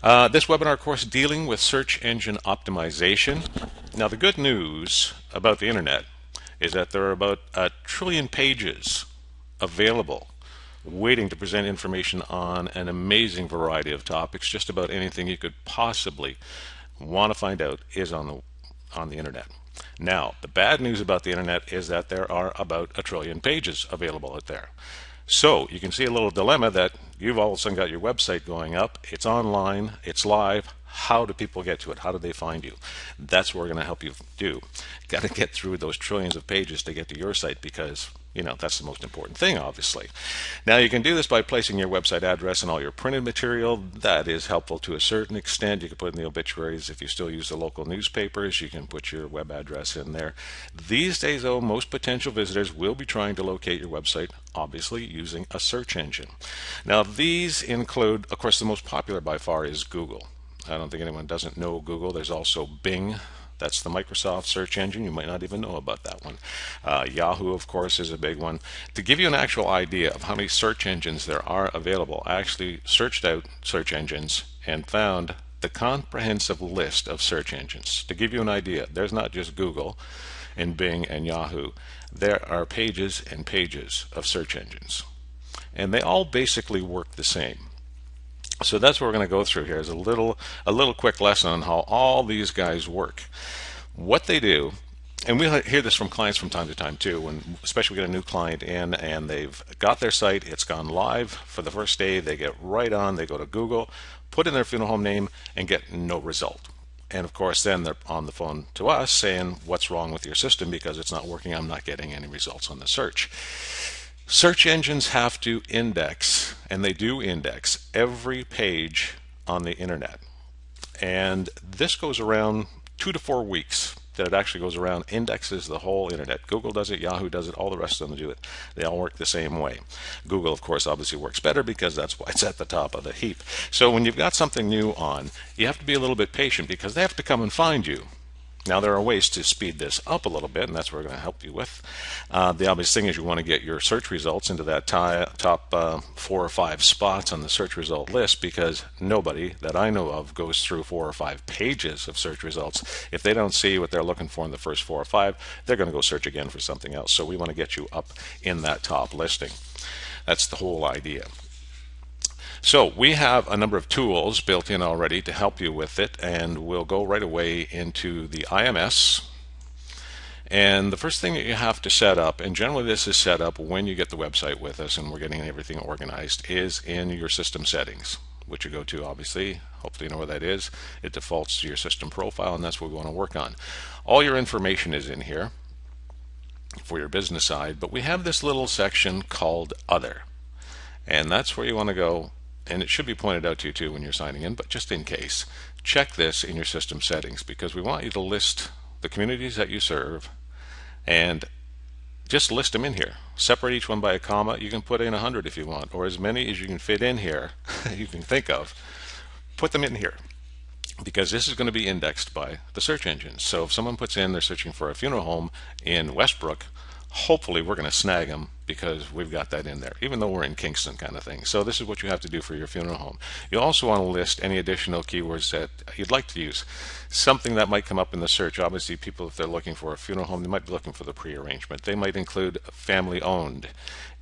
This webinar course dealing with search engine optimization. Now, the good news about the internet is that there are about 1 trillion pages available waiting to present information on an amazing variety of topics. Just about anything you could possibly want to find out is on the internet. Now, the bad news about the internet is that there are about 1 trillion pages available out there. So you can see a little dilemma that you've all of a sudden got your website going up, it's online, it's live. How do people get to it? How do they find you? That's what we're going to help you do. Got to get through those trillions of pages to get to your site because that's the most important thing, obviously. Now, you can do this by placing your website address and all your printed material. That is helpful to a certain extent. You can put in the obituaries. If you still use the local newspapers, you can put your web address in there. These days, though, most potential visitors will be trying to locate your website, obviously, using a search engine. Now, these include, of course, the most popular by far is Google. I don't think anyone doesn't know Google. There's also Bing. That's the Microsoft search engine. You might not even know about that one. Yahoo, of course, is a big one. To give you an actual idea of how many search engines there are available, I actually searched out search engines and found the comprehensive list of search engines. To give you an idea, there's not just Google and Bing and Yahoo. There are pages and pages of search engines. And they all basically work the same. So that's what we're going to go through here is a little quick lesson on how all these guys work. What they do, and we hear this from clients from time to time too, when especially we get a new client in and they've got their site, it's gone live for the first day, they get right on, they go to Google, put in their funeral home name and get no result. And of course then they're on the phone to us saying, what's wrong with your system because it's not working, I'm not getting any results on the search. Search engines have to index, and they do index, every page on the internet. And this goes around 2 to 4 weeks that it actually goes around, indexes the whole internet. Google does it, Yahoo does it, all the rest of them do it. They all work the same way. Google, of course, obviously works better because that's why it's at the top of the heap. So when you've got something new on, you have to be a little bit patient because they have to come and find you. Now, there are ways to speed this up a little bit, and that's what we're going to help you with. The obvious thing is you want to get your search results into that top 4 or 5 spots on the search result list because nobody that I know of goes through 4 or 5 pages of search results. If they don't see what they're looking for in the first 4 or 5, they're going to go search again for something else. So we want to get you up in that top listing. That's the whole idea. So we have a number of tools built in already to help you with it, and we'll go right away into the IMS. And the first thing that you have to set up, and generally this is set up when you get the website with us and we're getting everything organized, is in your system settings, which you go to obviously. Hopefully you know where that is. It defaults to your system profile, and that's what we want to work on. All your information is in here for your business side, but we have this little section called Other. And that's where you want to go. And it should be pointed out to you too when you're signing in, but just in case, check this in your system settings because we want you to list the communities that you serve and just list them in here. Separate each one by a comma. You can put in 100 if you want, or as many as you can fit in here you can think of. Put them in here because this is going to be indexed by the search engines. So if someone puts in they're searching for a funeral home in Westbrook, hopefully we're going to snag them because we've got that in there, even though we're in Kingston kind of thing. So this is what you have to do for your funeral home. You also want to list any additional keywords that you'd like to use. Something that might come up in the search. Obviously, people, if they're looking for a funeral home, they might be looking for the pre-arrangement. They might include family owned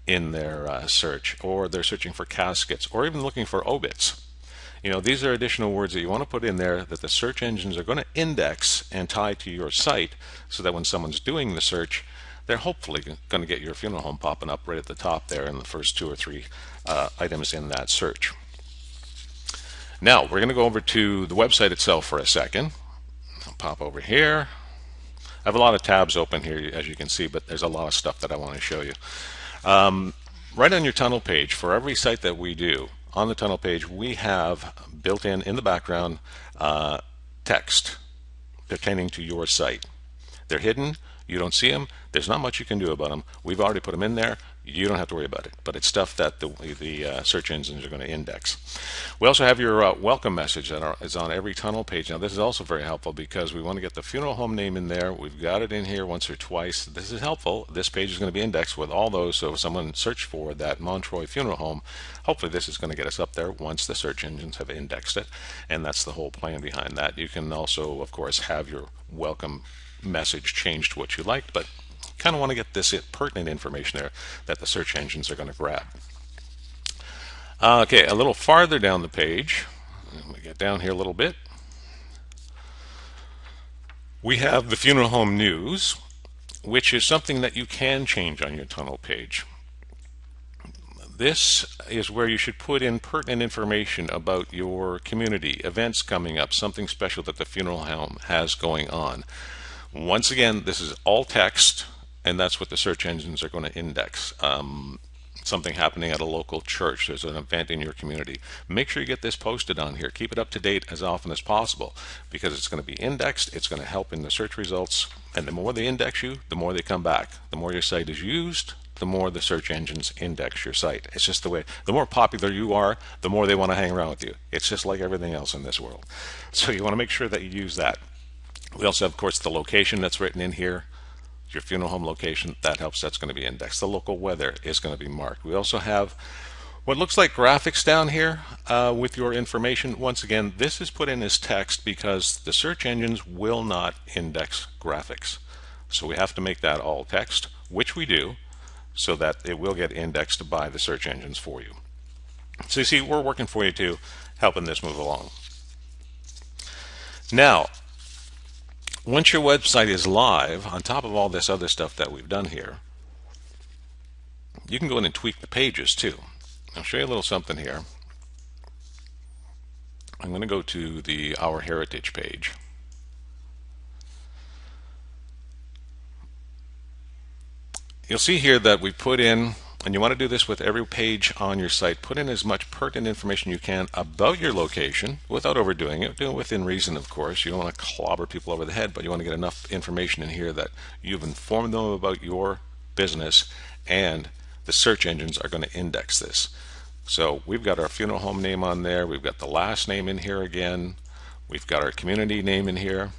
in their search, or they're searching for caskets, or even looking for obits. These are additional words that you want to put in there that the search engines are going to index and tie to your site so that when someone's doing the search, they're hopefully going to get your funeral home popping up right at the top there in the first 2 or 3 items in that search. Now, we're going to go over to the website itself for a second. I'll pop over here. I have a lot of tabs open here, as you can see, but there's a lot of stuff that I want to show you. Right on your tunnel page, for every site that we do, on the tunnel page, we have built in the background text pertaining to your site. They're hidden. You don't see them. There's not much you can do about them. We've already put them in there. you don't have to worry about it, but it's stuff that the search engines are going to index. We also have your welcome message that is on every tunnel page. Now, this is also very helpful because we want to get the funeral home name in there. We've got it in here once or twice. This is helpful. This page is going to be indexed with all those, so if someone searched for that Montroy Funeral Home, hopefully this is going to get us up there once the search engines have indexed it, and that's the whole plan behind that. You can also, of course, have your welcome message changed to what you like, but kind of want to get this pertinent information there that the search engines are going to grab. Okay, a little farther down the page, let me get down here a little bit. We have the funeral home news, which is something that you can change on your tunnel page. This is where you should put in pertinent information about your community, events coming up, something special that the funeral home has going on. Once again, this is all text, and that's what the search engines are going to index. Something happening at a local church, there's an event in your community. Make sure you get this posted on here. Keep it up to date as often as possible because it's going to be indexed. It's going to help in the search results. And the more they index you, the more they come back. The more your site is used, the more the search engines index your site. It's just the way, the more popular you are, the more they want to hang around with you. It's just like everything else in this world. So you want to make sure that you use that. We also have, of course, the location that's written in here. Your funeral home location, that helps. That's going to be indexed. The local weather is going to be marked. We also have what looks like graphics down here with your information. Once again, this is put in as text because the search engines will not index graphics. So we have to make that all text, which we do, so that it will get indexed by the search engines for you. So you see, we're working for you too, helping this move along. Now, once your website is live, on top of all this other stuff that we've done here, you can go in and tweak the pages too. I'll show you a little something here. I'm going to go to the Our Heritage page. You'll see here that we put in, and you want to do this with every page on your site, put in as much pertinent information you can about your location without overdoing it. Do it within reason, of course. You don't want to clobber people over the head, but you want to get enough information in here that you've informed them about your business, and the search engines are going to index this. So we've got our funeral home name on there. We've got the last name in here again. We've got our community name in here.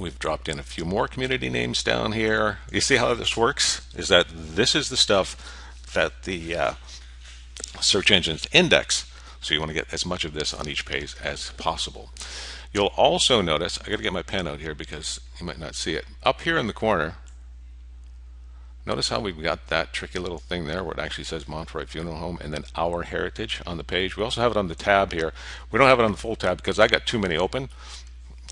We've dropped in a few more community names down here. You see how this works? Is that this is the stuff that the search engines index. So you want to get as much of this on each page as possible. You'll also notice, I got to get my pen out here because you might not see it. Up here in the corner, notice how we've got that tricky little thing there where it actually says Montroy Funeral Home and then Our Heritage on the page. We also have it on the tab here. We don't have it on the full tab because I got too many open.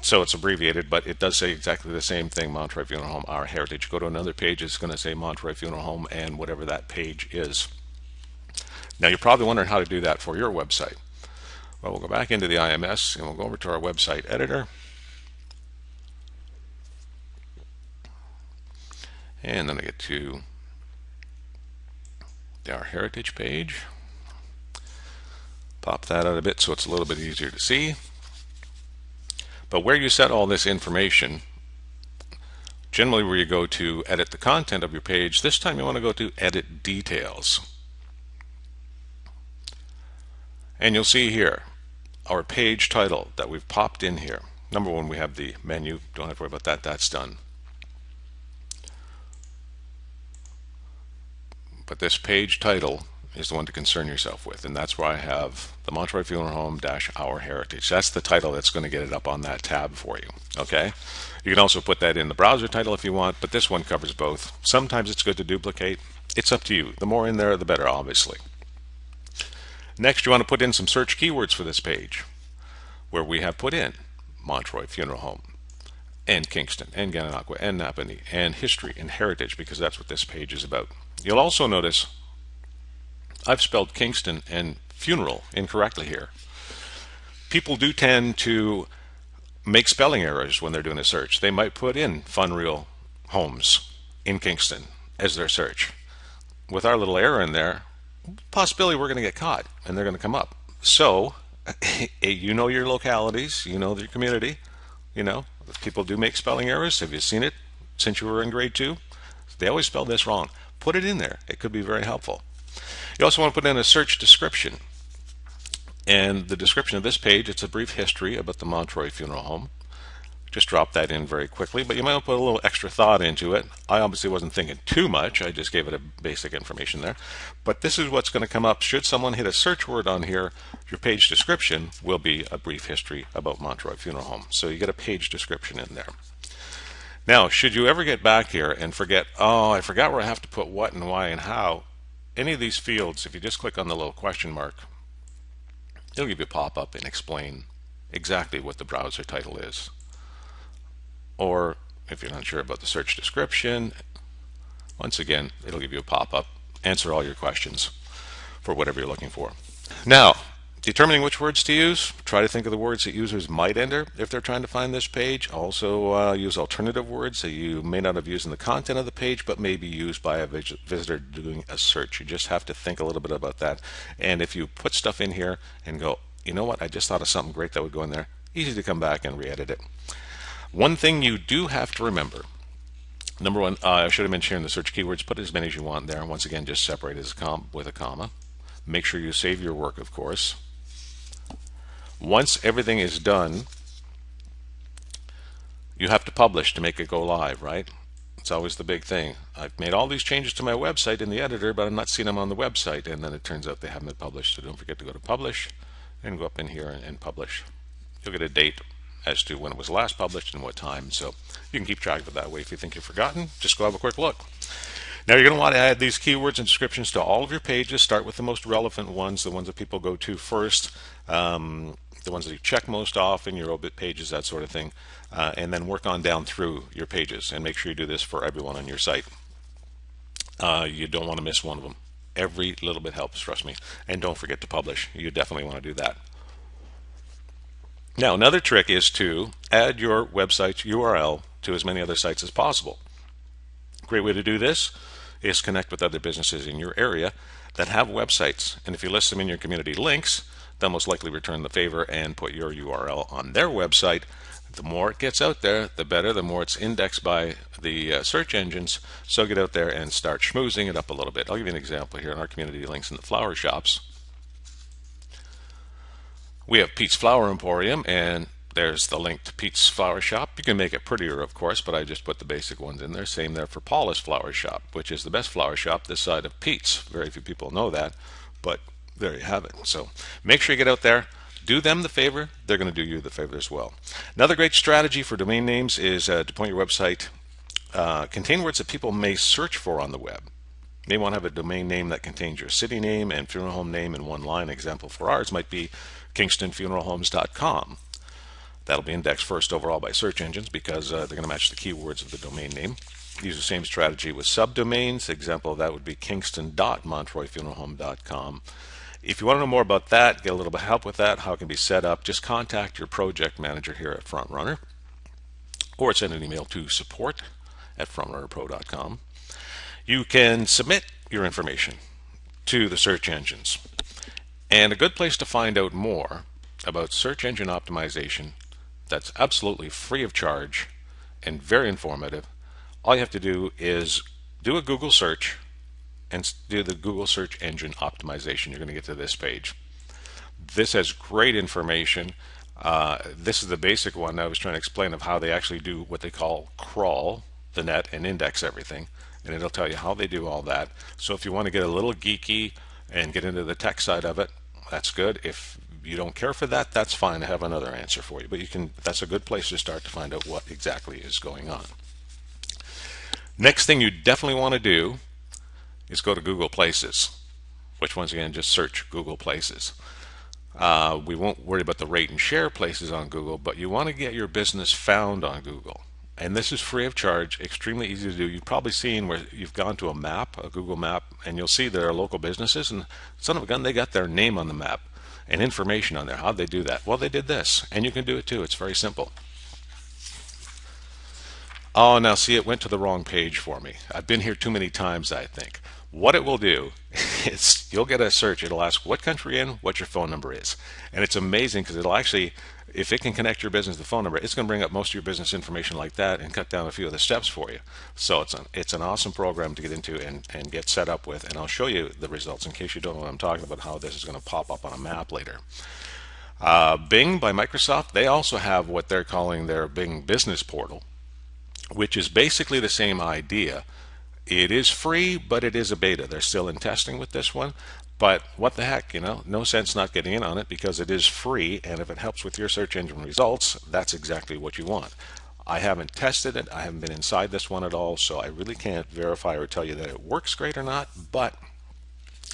So it's abbreviated, but it does say exactly the same thing, Montroy Funeral Home, Our Heritage. Go to another page, it's going to say Montroy Funeral Home and whatever that page is. Now you're probably wondering how to do that for your website. Well, we'll go back into the IMS and we'll go over to our website editor. And then I get to Our Heritage page. Pop that out a bit so it's a little bit easier to see. But where you set all this information, generally where you go to edit the content of your page, this time you want to go to edit details. And you'll see here our page title that we've popped in here. Number one, we have the menu. Don't have to worry about that. That's done. But this page title is the one to concern yourself with, and that's where I have the Montroy Funeral Home - Our Heritage. That's the title that's going to get it up on that tab for you. Okay, you can also put that in the browser title if you want, but this one covers both. Sometimes it's good to duplicate. It's up to you. The more in there, the better, obviously. Next, you want to put in some search keywords for this page, where we have put in Montroy Funeral Home and Kingston and Gananoque and Napanee and history and heritage, because that's what this page is about. You'll also notice I've spelled Kingston and funeral incorrectly here. People do tend to make spelling errors when they're doing a search. They might put in Fun Real Homes in Kingston as their search. With our little error in there, possibility we're going to get caught and they're going to come up. So, you know your localities, you know your community, you know, people do make spelling errors. Have you seen it since you were in grade 2? They always spell this wrong. put it in there. It could be very helpful. You also want to put in a search description. And the description of this page, it's a brief history about the Montroy Funeral Home. Just drop that in very quickly, but you might put a little extra thought into it. I obviously wasn't thinking too much. I just gave it a basic information there. But this is what's going to come up. Should someone hit a search word on here, your page description will be a brief history about Montroy Funeral Home. So you get a page description in there. Now, should you ever get back here and forget, oh, I forgot where I have to put what and why and how, any of these fields, if you just click on the little question mark, it'll give you a pop-up and explain exactly what the browser title is. Or if you're not sure about the search description, once again, it'll give you a pop-up, answer all your questions for whatever you're looking for. Now, determining which words to use, try to think of the words that users might enter if they're trying to find this page. Also use alternative words that you may not have used in the content of the page, but may be used by a visitor doing a search. You just have to think a little bit about that. And if you put stuff in here and go, you know what, I just thought of something great that would go in there, easy to come back and re-edit it. One thing you do have to remember, number one, I should have mentioned here in the search keywords, put as many as you want there. Once again, just separate as with a comma. Make sure you save your work, of course. Once everything is done, you have to publish to make it go live, right? It's always the big thing. I've made all these changes to my website in the editor, but I'm not seeing them on the website, and then it turns out they haven't been published. So don't forget to go to publish and go up in here and publish. You'll get a date as to when it was last published and what time, so you can keep track of it that way. If you think you've forgotten, just go have a quick look. Now you're going to want to add these keywords and descriptions to all of your pages. Start with the most relevant ones, the ones that people go to first, the ones that you check most often, your obit pages, that sort of thing, and then work on down through your pages, and make sure you do this for everyone on your site. You don't want to miss one of them. Every little bit helps, trust me. And don't forget to publish. You definitely want to do that. Now, another trick is to add your website's URL to as many other sites as possible. Great way to do this is connect with other businesses in your area that have websites. And if you list them in your community links, they'll most likely return the favor and put your URL on their website. The more it gets out there, the better, the more it's indexed by the search engines. So get out there and start schmoozing it up a little bit. I'll give you an example here in our community links in the flower shops. We have Pete's Flower Emporium, and there's the link to Pete's Flower Shop. You can make it prettier, of course, but I just put the basic ones in there. Same there for Paula's Flower Shop, which is the best flower shop this side of Pete's. Very few people know that, but there you have it. So make sure you get out there. Do them the favor. They're going to do you the favor as well. Another great strategy for domain names is to point your website, contain words that people may search for on the web. You may want to have a domain name that contains your city name and funeral home name in one line. Example for ours might be kingstonfuneralhomes.com. That'll be indexed first overall by search engines because they're going to match the keywords of the domain name. Use the same strategy with subdomains. Example of that would be kingston.montroyfuneralhome.com. If you want to know more about that, get a little bit of help with that, how it can be set up, just contact your project manager here at FrontRunner, or send an email to support@frontrunnerpro.com. You can submit your information to the search engines. And a good place to find out more about search engine optimization that's absolutely free of charge and very informative, all you have to do is do a Google search and do the Google search engine optimization. You're going to get to this page. This has great information. This is the basic one I was trying to explain of how they actually do what they call crawl the net and index everything. And it'll tell you how they do all that. So if you want to get a little geeky and get into the tech side of it, that's good. If you don't care for that, that's fine. I have another answer for you. But you can. That's a good place to start to find out what exactly is going on. Next thing you definitely want to do is go to Google Places, which once again, just search Google Places. We won't worry about the rate and share places on Google, but you want to get your business found on Google. And this is free of charge, extremely easy to do. You've probably seen where you've gone to a map, a Google map, and you'll see there are local businesses, and son of a gun, they got their name on the map and information on there. How'd they do that? Well, they did this, and you can do it too. It's very simple. Oh, now see, it went to the wrong page for me. I've been here too many times, I think. What it will do is you'll get a search. It'll ask what country you're in, what your phone number is. And it's amazing because it'll actually, if it can connect your business to the phone number, it's going to bring up most of your business information like that and cut down a few of the steps for you. So it's an awesome program to get into and get set up with. And I'll show you the results in case you don't know what I'm talking about, how this is going to pop up on a map later. Bing by Microsoft, they also have what they're calling their Bing Business Portal, which is basically the same idea. It is free, but it is a beta. They're still in testing with this one. But what the heck, no sense not getting in on it because it is free, and if it helps with your search engine results, that's exactly what you want. I haven't tested it. I haven't been inside this one at all, so I really can't verify or tell you that it works great or not. But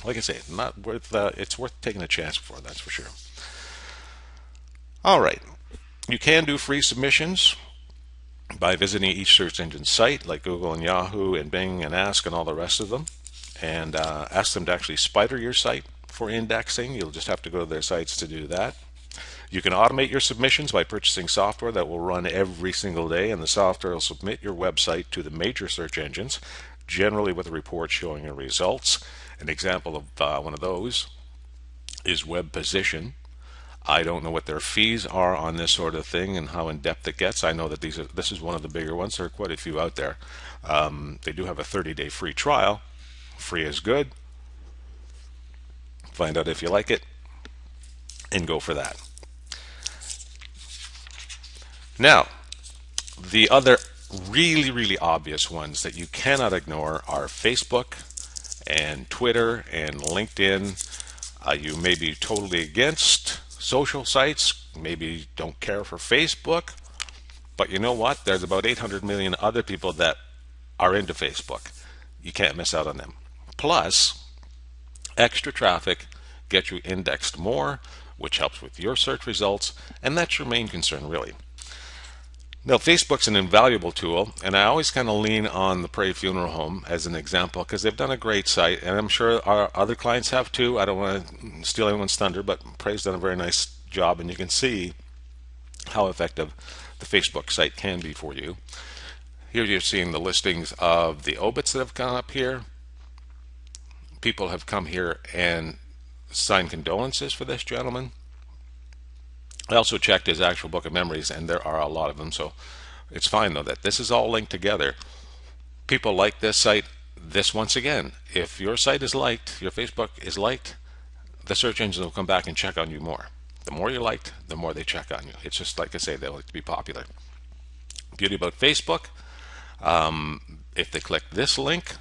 like I say, not worth. It's worth taking a chance for. That's for sure. All right, you can do free submissions by visiting each search engine site like Google and Yahoo and Bing and Ask and all the rest of them, and ask them to actually spider your site for indexing. You'll just have to go to their sites to do that. You can automate your submissions by purchasing software that will run every single day, and the software will submit your website to the major search engines, generally with a report showing your results. An example of one of those is Web Position. I don't know what their fees are on this sort of thing and how in depth it gets. I know that this is one of the bigger ones. There are quite a few out there. They do have a 30-day free trial. Free is good. Find out if you like it and go for that. Now, the other really, really obvious ones that you cannot ignore are Facebook and Twitter and LinkedIn. You may be totally against social sites, maybe don't care for Facebook, but you know what? There's about 800 million other people that are into Facebook. You can't miss out on them. Plus, extra traffic gets you indexed more, which helps with your search results, and that's your main concern, really. Now, Facebook's an invaluable tool, and I always kind of lean on the Prairie Funeral Home as an example because they've done a great site, and I'm sure our other clients have too. I don't want to steal anyone's thunder, but Prairie's done a very nice job, and you can see how effective the Facebook site can be for you. Here you're seeing the listings of the obits that have gone up here. People have come here and signed condolences for this gentleman. I also checked his actual book of memories, and there are a lot of them, so it's fine though that this is all linked together. People like this site. This, once again, if your site is liked, your Facebook is liked, the search engines will come back and check on you more. The more you're liked, the more they check on you. It's just like I say, they like to be popular. Beauty about Facebook, if they click this link,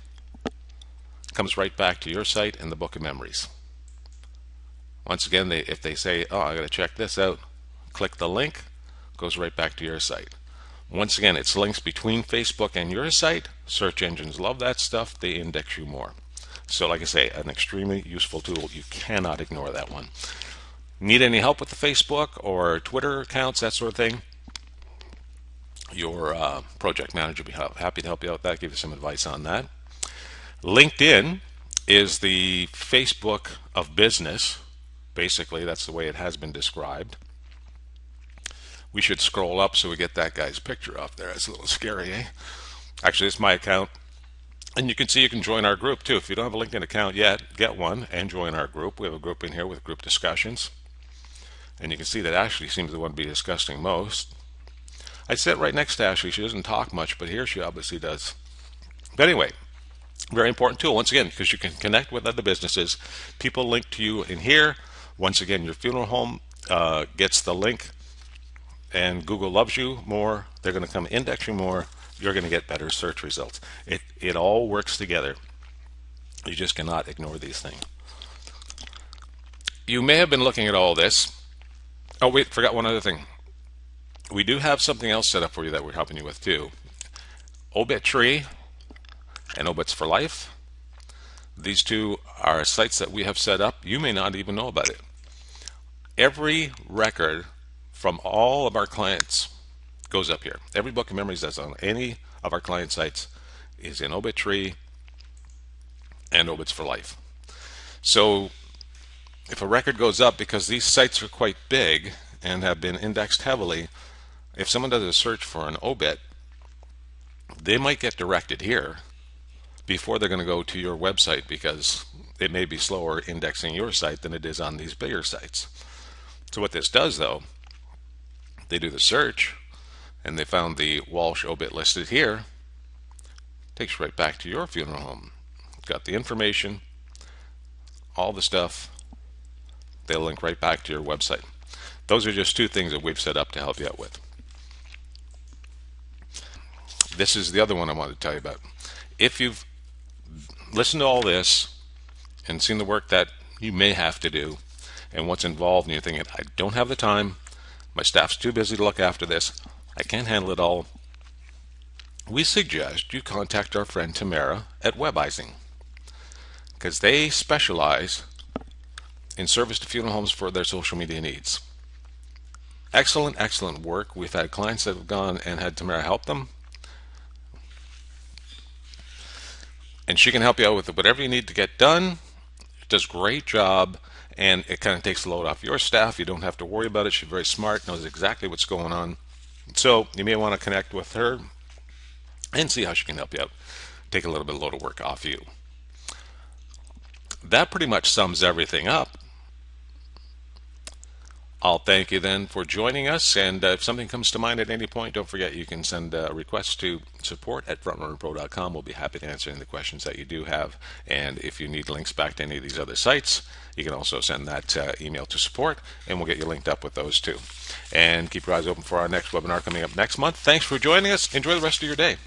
it comes right back to your site and the book of memories. Once again, if they say, oh, I got to check this out, click the link, goes right back to your site. Once again, it's links between Facebook and your site. Search engines love that stuff. They index you more. So like I say, an extremely useful tool. You cannot ignore that one. Need any help with the Facebook or Twitter accounts, that sort of thing? Your project manager will be happy to help you out with that, give you some advice on that. LinkedIn is the Facebook of business. Basically, that's the way it has been described. We should scroll up so we get that guy's picture up there. It's a little scary, eh? Actually, it's my account. And you can see you can join our group too. If you don't have a LinkedIn account yet, get one and join our group. We have a group in here with group discussions. And you can see that Ashley seems the one to be discussing most. I sit right next to Ashley. She doesn't talk much, but here she obviously does. But anyway, very important tool, once again, because you can connect with other businesses. People link to you in here. Once again, your funeral home gets the link, and Google loves you more. They're going to come index you more. You're going to get better search results. It all works together. You just cannot ignore these things. You may have been looking at all this. Oh, wait, forgot one other thing. We do have something else set up for you that we're helping you with too. ObitTree and Obits for Life. These two are sites that we have set up. You may not even know about it. Every record from all of our clients goes up here. Every book of memories that's on any of our client sites is in ObitTree and Obits for Life. So if a record goes up, because these sites are quite big and have been indexed heavily, if someone does a search for an obit, they might get directed here, before they're going to go to your website, because it may be slower indexing your site than it is on these bigger sites. So what this does, though, they do the search and they found the Walsh obit listed here. Takes you right back to your funeral home. Got the information, all the stuff. They'll link right back to your website. Those are just two things that we've set up to help you out with. This is the other one I wanted to tell you about. If you've listened to all this and seen the work that you may have to do and what's involved, and you're thinking, I don't have the time, my staff's too busy to look after this, I can't handle it all, we suggest you contact our friend Tamara at Webizing, because they specialize in service to funeral homes for their social media needs. Excellent, excellent work. We've had clients that have gone and had Tamara help them, and she can help you out with whatever you need to get done. She does a great job, and it kind of takes the load off your staff. You don't have to worry about it. She's very smart, knows exactly what's going on. So you may want to connect with her and see how she can help you out. Take a little bit of load of work off you. That pretty much sums everything up. I'll thank you then for joining us, and if something comes to mind at any point, don't forget you can send a request to support@frontrunnerpro.com. We'll be happy to answer any of the questions that you do have, and if you need links back to any of these other sites, you can also send that email to support, and we'll get you linked up with those too. And keep your eyes open for our next webinar coming up next month. Thanks for joining us. Enjoy the rest of your day.